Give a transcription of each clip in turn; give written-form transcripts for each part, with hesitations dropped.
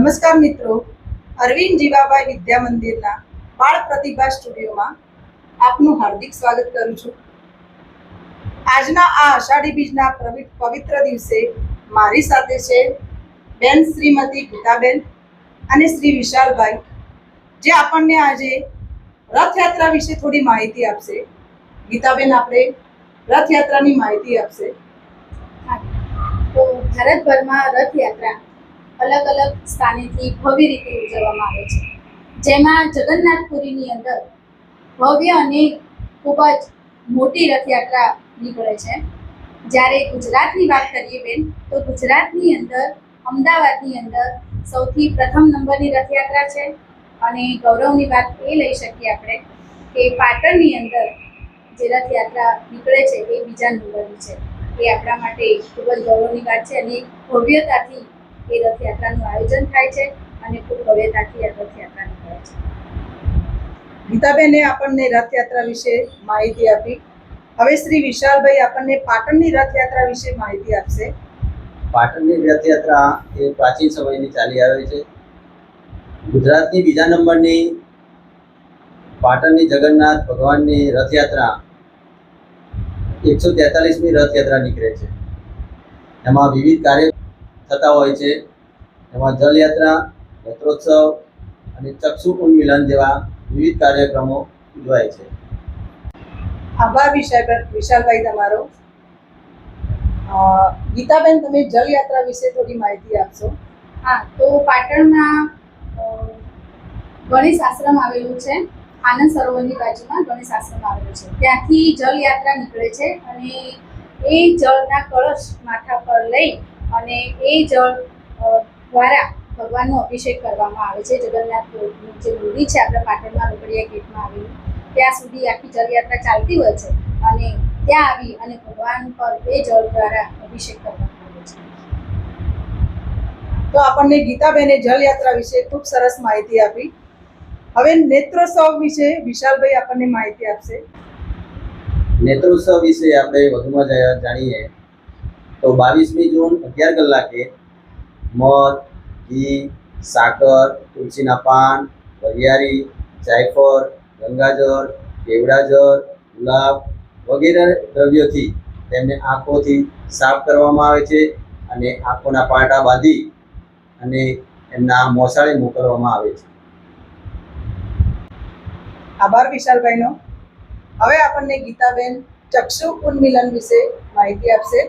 નમસ્કાર મિત્રો, અરવિંદ જીવાભાઈ વિદ્યા મંદિરના બાળ પ્રતિભા સ્ટુડિયોમાં આપનું હાર્દિક સ્વાગત કરું છું। આજના આ અષાઢી બીજના પવિત્ર દિવસે મારી સાથે છે બેન શ્રીમતી ગીતાબેન અને શ્રી વિશાલભાઈ, જે આપણને આજે રથયાત્રા વિશે થોડી માહિતી આપશે। ગીતાબેન આપણે રથયાત્રાની માહિતી આપશે। તો ભારતભરમાં રથયાત્રા અલગ અલગ સ્થાનેથી ભવ્ય રીતે ઉજવવામાં આવે છે, જેમાં જગન્નાથપુરીની અંદર ભવ્ય અને ખૂબ જ મોટી રથયાત્રા નીકળે છે। જ્યારે ગુજરાતની વાત કરીએ બેન, તો ગુજરાતની અંદર અમદાવાદની અંદર સૌથી પ્રથમ નંબરની રથયાત્રા છે। અને ગૌરવની વાત એ લઈ શકીએ આપણે કે પાટણની અંદર જે રથયાત્રા નીકળે છે એ બીજા નંબરની છે। એ આપણા માટે ખૂબ જ ગૌરવની વાત છે અને ભવ્યતાથી એ રથયાત્રાનું આયોજન થાય છે અને ખૂબ ભવ્યતાથી આ રથયાત્રા નીકળે છે। ગીતાબેને આપણને રથયાત્રા વિશે માહિતી આપી। હવે શ્રી વિશાલભાઈ આપણને પાટણની રથયાત્રા વિશે માહિતી આપશે। પાટણની રથયાત્રા એ પ્રાચીન સમયની ચાલી આવે છે। ગુજરાતની બીજા નંબરની પાટણની જગન્નાથ ભગવાનની રથયાત્રા 143મી રથયાત્રા નીકળે છે। એમાં વિવિધ કાર્ય થતા હોય છે। એમાં જલયાત્રા, રથોત્સવ અને ચક્ષુ ઉન્મિલન જેવા વિવિધ કાર્યક્રમો ઉજવાય છે। આભાર વિશાલભાઈ તમારો। ગીતાબેન, તમે જલયાત્રા વિશે થોડી માહિતી આપશો। હા, તો પાટણમાં ગણેશ આશ્રમ આવેલું છે। આનંદ સરોવરની બાજુમાં ગણેશ આશ્રમ આવેલો છે। ત્યાંથી જલયાત્રા નીકળે છે અને એ જળના કળશ માથા પર લઈ અને એ જળ દ્વારા ભગવાનનો અભિષેક કરવામાં આવે છે। જગન્નાથનું જે મંદિર છે આપણા પાટણમાં રોકડિયા ગેટમાં આવેલું, ત્યાં સુધી આખી જલયાત્રા ચાલતી હોય છે અને ત્યાં આવી અને ભગવાન પર એ જળ દ્વારા અભિષેક કરવામાં આવે છે। તો આપણને ગીતાબેને જલયાત્રા વિશે ખૂબ સરસ માહિતી આપી। હવે નેત્રોત્સવ વિશે વિશાલભાઈ આપણને માહિતી આપશે। નેત્રોત્સવ વિશે આપણે વધુમાં જાણીએ તો 22મી જૂન 11 કલાકે મધ, ઘી, સાકર, તુલસીના પાન, વરિયાળી, જાયફળ, ગંગાજળ, કેવડાજળ, ગુલાબ વગેરે દ્રવ્યોથી તેમને આંખોથી સાફ કરવામાં આવે છે અને આંખોના પાટા બાંધી અને એમના મોસાળે મોકલવામાં આવે છે। આભાર વિશાલભાઈનો। હવે આપણને ગીતાબેન ચક્ષુ ઉન્મિલન વિશે માહિતી આપશે।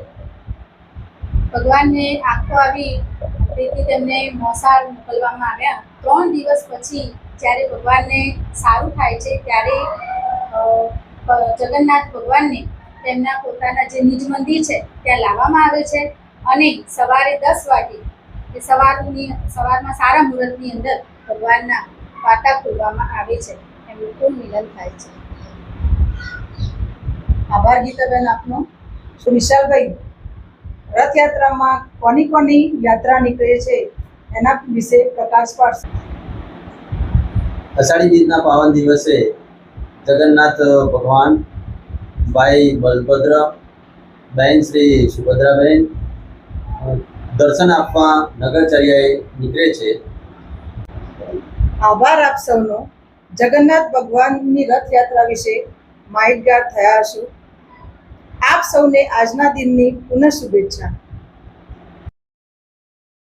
ભગવાનને આંખો આવી તેથી તેમને મોસાળ મોકલવામાં આવ્યા। 3 દિવસ પછી જ્યારે ભગવાનને સારું થાય છે ત્યારે જગન્નાથ ભગવાનને તેમના પોતાના જે નિજ મંદિર છે ત્યાં લાવવામાં આવે છે અને સવારે 10 વાગે એ સવારમાં સારા મુહૂર્તની અંદર ભગવાનના પાટા ખોલવામાં આવે છે, એમનું પુનઃમિલન થાય છે। આભાર ગીતાબેન આપનો। વિશાલભાઈ, રથયાત્રામાં કોની યાત્રા નીકળે છે એના વિશે પ્રકાશ પાડશે। અષાઢી બીજના પાવન દિવસે જગન્નાથ ભગવાન, ભાઈ બલભદ્ર, બહેન શ્રી સુભદ્રાબેન દર્શન આપવા નગરચર્યાએ નીકળે છે। આભાર આપ સૌનો। જગન્નાથ ભગવાનની રથયાત્રા વિશે માહિતગાર થયા હશો। આપ સૌને આજના દિનની પુનઃ શુભેચ્છા।